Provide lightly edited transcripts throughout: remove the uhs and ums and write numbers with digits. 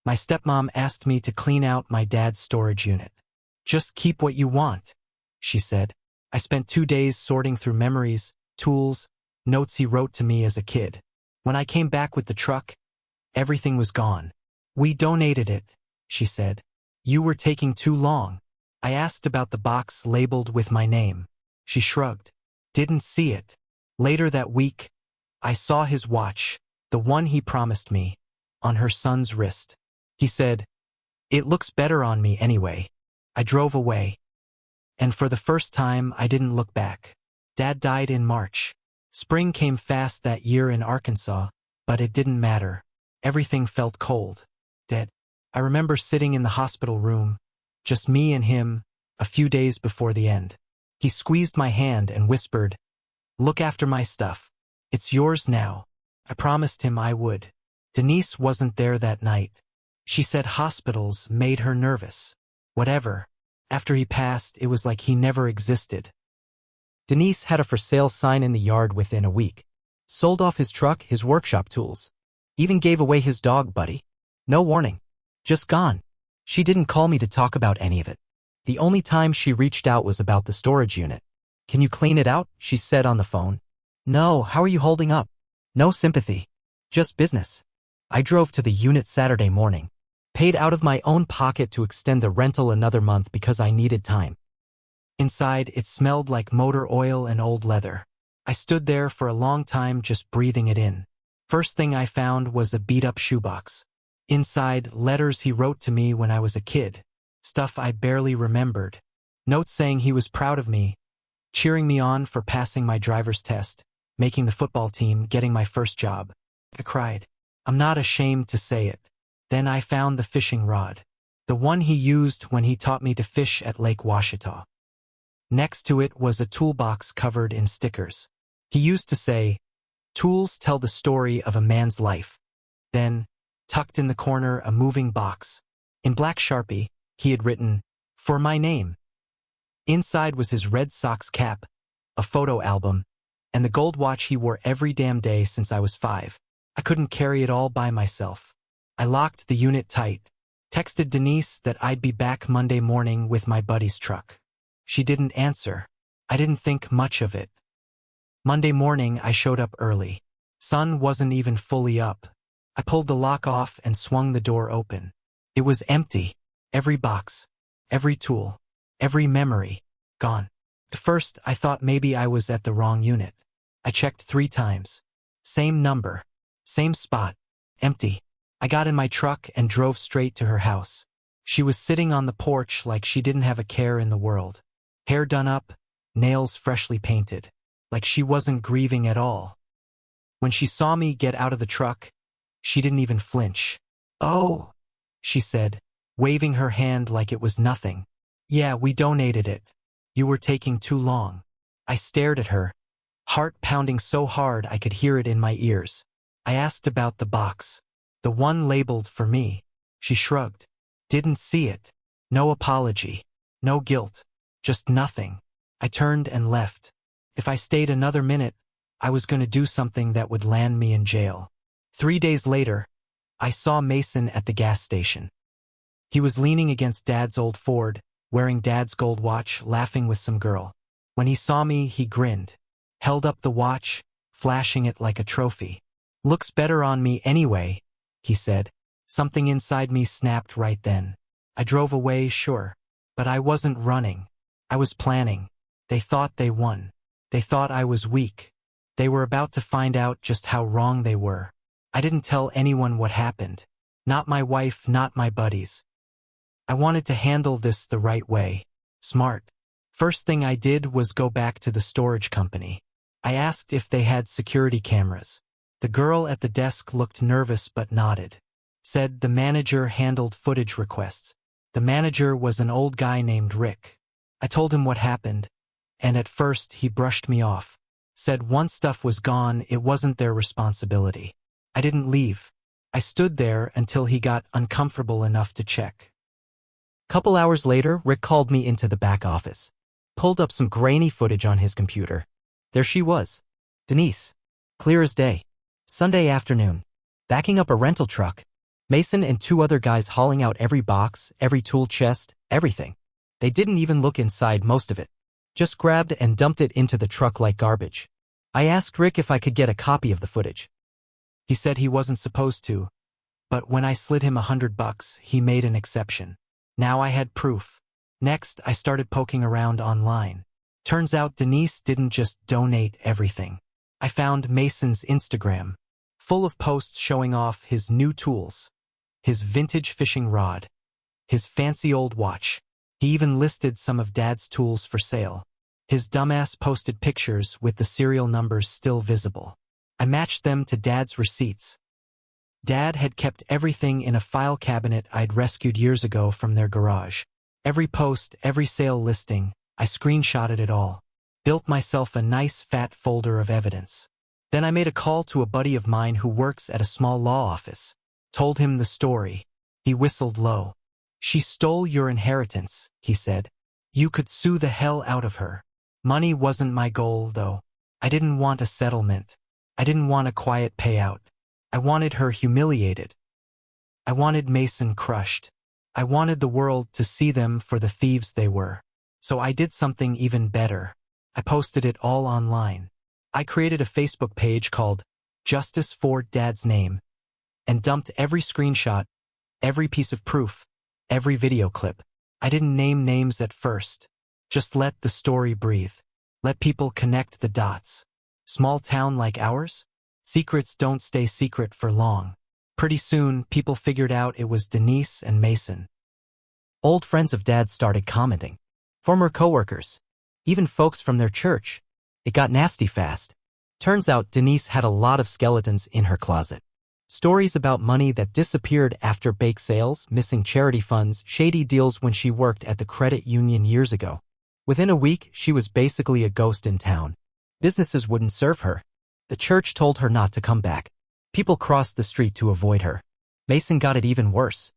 My stepmom asked me to clean out my dad's storage unit. Just keep what you want, she said. I spent 2 days sorting through memories, tools, notes he wrote to me as a kid. When I came back with the truck, everything was gone. We donated it, she said. You were taking too long. I asked about the box labeled with my name. She shrugged. Didn't see it. Later that week, I saw his watch, the one he promised me, on her son's wrist. He said, "It looks better on me anyway." I drove away. And for the first time, I didn't look back. Dad died in March. Spring came fast that year in Arkansas, but it didn't matter. Everything felt cold. Dead. I remember sitting in the hospital room, just me and him, a few days before the end. He squeezed my hand and whispered, "Look after my stuff. It's yours now." I promised him I would. Denise wasn't there that night. She said hospitals made her nervous. Whatever. After he passed, it was like he never existed. Denise had a for sale sign in the yard within a week. Sold off his truck, his workshop tools. Even gave away his dog, Buddy. No warning. Just gone. She didn't call me to talk about any of it. The only time she reached out was about the storage unit. "Can you clean it out?" she said on the phone. "No, how are you holding up?" "No sympathy. Just business." I drove to the unit Saturday morning. Paid out of my own pocket to extend the rental another month because I needed time. Inside, it smelled like motor oil and old leather. I stood there for a long time just breathing it in. First thing I found was a beat-up shoebox. Inside, letters he wrote to me when I was a kid. Stuff I barely remembered. Notes saying he was proud of me, cheering me on for passing my driver's test, making the football team, getting my first job. I cried. I'm not ashamed to say it. Then I found the fishing rod. The one he used when he taught me to fish at Lake Washita. Next to it was a toolbox covered in stickers. He used to say, "Tools tell the story of a man's life." Then, tucked in the corner, a moving box. In black Sharpie, he had written, "For my name." Inside was his Red Sox cap, a photo album, and the gold watch he wore every damn day since I was 5. I couldn't carry it all by myself. I locked the unit tight, texted Denise that I'd be back Monday morning with my buddy's truck. She didn't answer. I didn't think much of it. Monday morning, I showed up early. Sun wasn't even fully up. I pulled the lock off and swung the door open. It was empty. Every box, every tool, every memory, gone. At first, I thought maybe I was at the wrong unit. I checked 3 times. Same number, same spot, empty. I got in my truck and drove straight to her house. She was sitting on the porch like she didn't have a care in the world. Hair done up, nails freshly painted, like she wasn't grieving at all. When she saw me get out of the truck, she didn't even flinch. "Oh," she said, waving her hand like it was nothing. "Yeah, we donated it. You were taking too long." I stared at her, heart pounding so hard I could hear it in my ears. I asked about the box, the one labeled for me. She shrugged. Didn't see it. No apology. No guilt. Just nothing. I turned and left. If I stayed another minute, I was going to do something that would land me in jail. 3 days later, I saw Mason at the gas station. He was leaning against Dad's old Ford, wearing Dad's gold watch, laughing with some girl. When he saw me, he grinned, held up the watch, flashing it like a trophy. "Looks better on me anyway," he said. Something inside me snapped right then. I drove away, sure, but I wasn't running. I was planning. They thought they won. They thought I was weak. They were about to find out just how wrong they were. I didn't tell anyone what happened. Not my wife, not my buddies. I wanted to handle this the right way. Smart. First thing I did was go back to the storage company. I asked if they had security cameras. The girl at the desk looked nervous but nodded. Said the manager handled footage requests. The manager was an old guy named Rick. I told him what happened, and at first he brushed me off. Said once stuff was gone, it wasn't their responsibility. I didn't leave. I stood there until he got uncomfortable enough to check. Couple hours later, Rick called me into the back office. Pulled up some grainy footage on his computer. There she was. Denise. Clear as day. Sunday afternoon. Backing up a rental truck. Mason and two other guys hauling out every box, every tool chest, everything. They didn't even look inside most of it. Just grabbed and dumped it into the truck like garbage. I asked Rick if I could get a copy of the footage. He said he wasn't supposed to, but when I slid him $100, he made an exception. Now I had proof. Next, I started poking around online. Turns out Denise didn't just donate everything. I found Mason's Instagram, full of posts showing off his new tools, his vintage fishing rod, his fancy old watch. He even listed some of Dad's tools for sale. His dumbass posted pictures with the serial numbers still visible. I matched them to Dad's receipts. Dad had kept everything in a file cabinet I'd rescued years ago from their garage. Every post, every sale listing, I screenshotted it all. Built myself a nice fat folder of evidence. Then I made a call to a buddy of mine who works at a small law office. Told him the story. He whistled low. "She stole your inheritance," he said. "You could sue the hell out of her." Money wasn't my goal, though. I didn't want a settlement. I didn't want a quiet payout. I wanted her humiliated. I wanted Mason crushed. I wanted the world to see them for the thieves they were. So I did something even better. I posted it all online. I created a Facebook page called Justice for Dad's Name and dumped every screenshot, every piece of proof, every video clip. I didn't name names at first. Just let the story breathe. Let people connect the dots. Small town like ours? Secrets don't stay secret for long. Pretty soon, people figured out it was Denise and Mason. Old friends of Dad's started commenting. Former coworkers. Even folks from their church. It got nasty fast. Turns out Denise had a lot of skeletons in her closet. Stories about money that disappeared after bake sales, missing charity funds, shady deals when she worked at the credit union years ago. Within a week, she was basically a ghost in town. Businesses wouldn't serve her. The church told her not to come back. People crossed the street to avoid her. Mason got it even worse.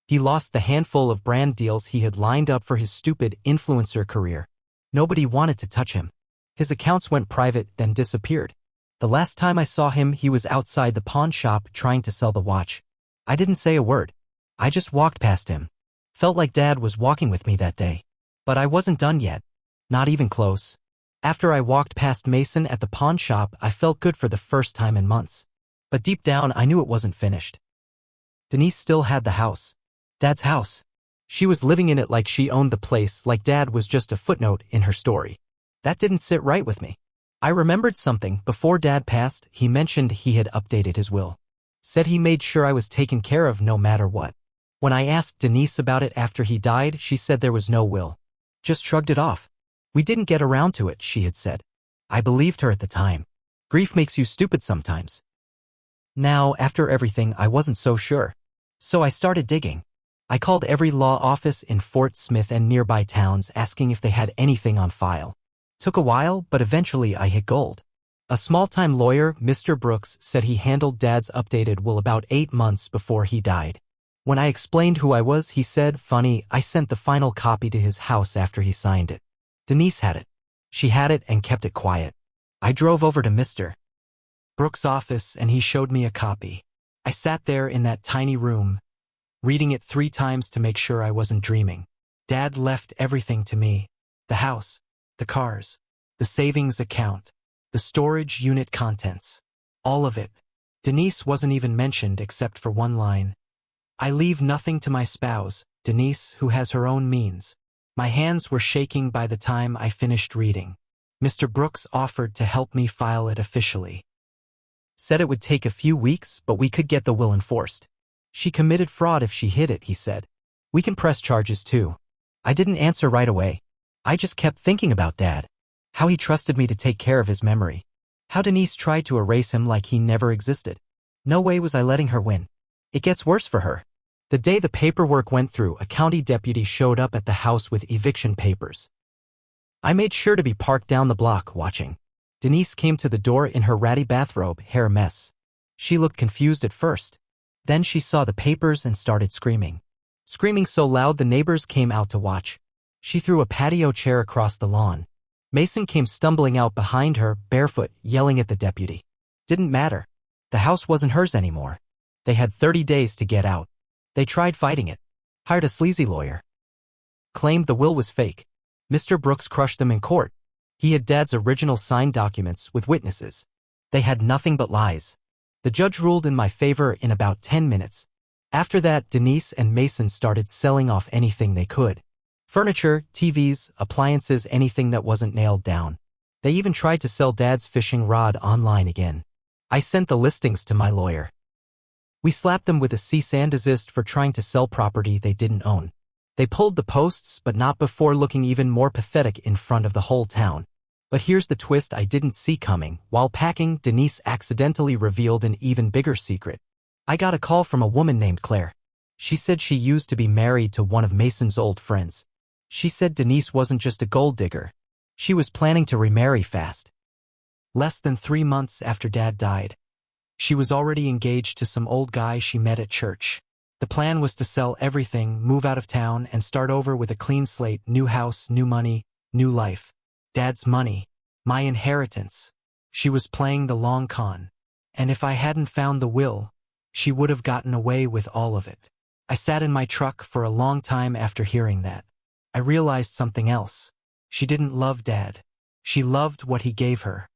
He lost the handful of brand deals he had lined up for his stupid influencer career. Nobody wanted to touch him. His accounts went private, then disappeared. The last time I saw him, he was outside the pawn shop trying to sell the watch. I didn't say a word. I just walked past him. Felt like Dad was walking with me that day. But I wasn't done yet. Not even close. After I walked past Mason at the pawn shop, I felt good for the first time in months. But deep down, I knew it wasn't finished. Denise still had the house. Dad's house. She was living in it like she owned the place, like Dad was just a footnote in her story. That didn't sit right with me. I remembered something. Before Dad passed, he mentioned he had updated his will. Said he made sure I was taken care of no matter what. When I asked Denise about it after he died, she said there was no will. Just shrugged it off. "We didn't get around to it," she had said. I believed her at the time. Grief makes you stupid sometimes. Now, after everything, I wasn't so sure. So I started digging. I called every law office in Fort Smith and nearby towns asking if they had anything on file. Took a while, but eventually I hit gold. A small-time lawyer, Mr. Brooks, said he handled Dad's updated will about 8 months before he died. When I explained who I was, he said, "Funny, I sent the final copy to his house after he signed it." Denise had it. She had it and kept it quiet. I drove over to Mr. Brooks' office and he showed me a copy. I sat there in that tiny room, reading it 3 times to make sure I wasn't dreaming. Dad left everything to me. The house, the cars, the savings account, the storage unit contents. All of it. Denise wasn't even mentioned except for one line. "I leave nothing to my spouse, Denise, who has her own means." My hands were shaking by the time I finished reading. Mr. Brooks offered to help me file it officially. Said it would take a few weeks, but we could get the will enforced. She committed fraud if she hid it, he said. We can press charges too. I didn't answer right away. I just kept thinking about Dad. How he trusted me to take care of his memory. How Denise tried to erase him like he never existed. No way was I letting her win. It gets worse for her. The day the paperwork went through, a county deputy showed up at the house with eviction papers. I made sure to be parked down the block, watching. Denise came to the door in her ratty bathrobe, hair a mess. She looked confused at first. Then she saw the papers and started screaming. Screaming so loud the neighbors came out to watch. She threw a patio chair across the lawn. Mason came stumbling out behind her, barefoot, yelling at the deputy. Didn't matter. The house wasn't hers anymore. They had 30 days to get out. They tried fighting it. Hired a sleazy lawyer. Claimed the will was fake. Mr. Brooks crushed them in court. He had Dad's original signed documents with witnesses. They had nothing but lies. The judge ruled in my favor in about 10 minutes. After that, Denise and Mason started selling off anything they could. Furniture, TVs, appliances, anything that wasn't nailed down. They even tried to sell Dad's fishing rod online again. I sent the listings to my lawyer. We slapped them with a cease and desist for trying to sell property they didn't own. They pulled the posts, but not before looking even more pathetic in front of the whole town. But here's the twist I didn't see coming. While packing, Denise accidentally revealed an even bigger secret. I got a call from a woman named Claire. She said she used to be married to one of Mason's old friends. She said Denise wasn't just a gold digger. She was planning to remarry fast. Less than 3 months after Dad died, she was already engaged to some old guy she met at church. The plan was to sell everything, move out of town, and start over with a clean slate, new house, new money, new life. Dad's money. My inheritance. She was playing the long con. And if I hadn't found the will, she would have gotten away with all of it. I sat in my truck for a long time after hearing that. I realized something else. She didn't love Dad. She loved what he gave her.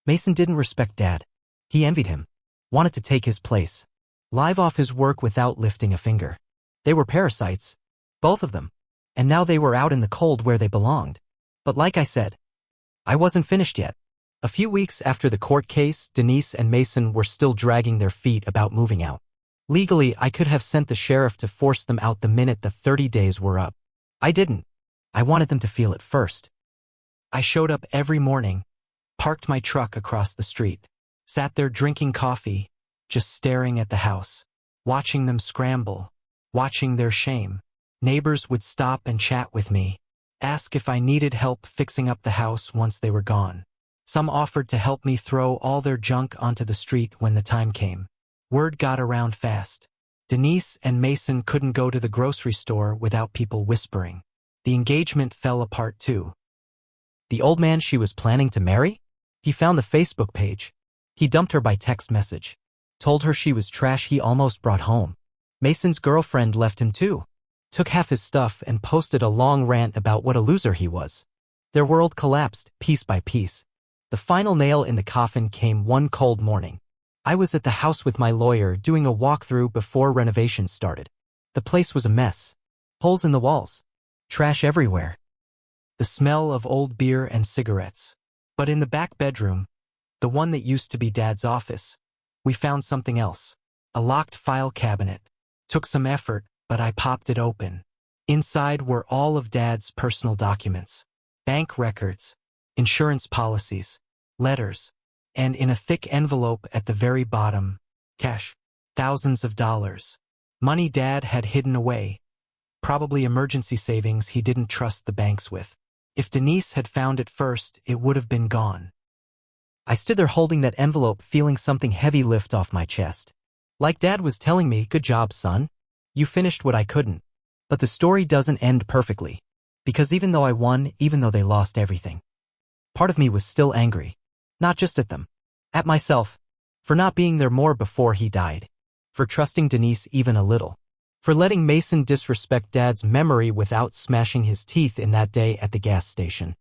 Mason didn't respect Dad. He envied him. Wanted to take his place. Live off his work without lifting a finger. They were parasites. Both of them. And now they were out in the cold where they belonged. But like I said, I wasn't finished yet. A few weeks after the court case, Denise and Mason were still dragging their feet about moving out. Legally, I could have sent the sheriff to force them out the minute the 30 days were up. I didn't. I wanted them to feel it first. I showed up every morning, parked my truck across the street, sat there drinking coffee, just staring at the house, watching them scramble, watching their shame. Neighbors would stop and chat with me, ask if I needed help fixing up the house once they were gone. Some offered to help me throw all their junk onto the street when the time came. Word got around fast. Denise and Mason couldn't go to the grocery store without people whispering. The engagement fell apart too. The old man she was planning to marry? He found the Facebook page. He dumped her by text message. Told her she was trash he almost brought home. Mason's girlfriend left him too. Took half his stuff and posted a long rant about what a loser he was. Their world collapsed, piece by piece. The final nail in the coffin came one cold morning. I was at the house with my lawyer doing a walkthrough before renovations started. The place was a mess. Holes in the walls. Trash everywhere. The smell of old beer and cigarettes. But in the back bedroom, the one that used to be Dad's office, we found something else. A locked file cabinet. Took some effort, but I popped it open. Inside were all of Dad's personal documents. Bank records, insurance policies, letters, and in a thick envelope at the very bottom, cash. Thousands of dollars. Money Dad had hidden away. Probably emergency savings he didn't trust the banks with. If Denise had found it first, it would have been gone. I stood there holding that envelope, feeling something heavy lift off my chest. Like Dad was telling me, "Good job, son. You finished what I couldn't." But the story doesn't end perfectly. Because even though I won, even though they lost everything, part of me was still angry. Not just at them. At myself. For not being there more before he died. For trusting Denise even a little. For letting Mason disrespect Dad's memory without smashing his teeth in that day at the gas station.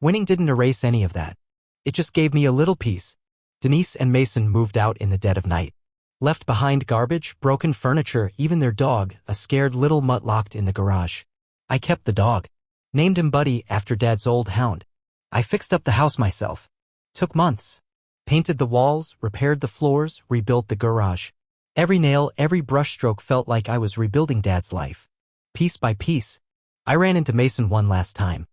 Winning didn't erase any of that. It just gave me a little peace. Denise and Mason moved out in the dead of night. Left behind garbage, broken furniture, even their dog, a scared little mutt locked in the garage. I kept the dog. Named him Buddy after Dad's old hound. I fixed up the house myself. Took months. Painted the walls, repaired the floors, rebuilt the garage. Every nail, every brushstroke felt like I was rebuilding Dad's life. Piece by piece. I ran into Mason one last time.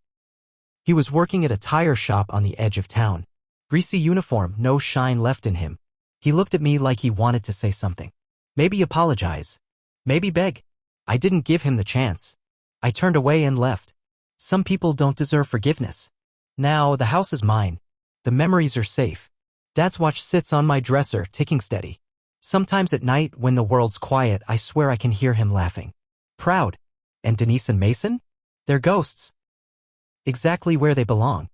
He was working at a tire shop on the edge of town. Greasy uniform, no shine left in him. He looked at me like he wanted to say something. Maybe apologize. Maybe beg. I didn't give him the chance. I turned away and left. Some people don't deserve forgiveness. Now, the house is mine. The memories are safe. Dad's watch sits on my dresser, ticking steady. Sometimes at night, when the world's quiet, I swear I can hear him laughing. Proud. And Denise and Mason? They're ghosts. Exactly where they belong.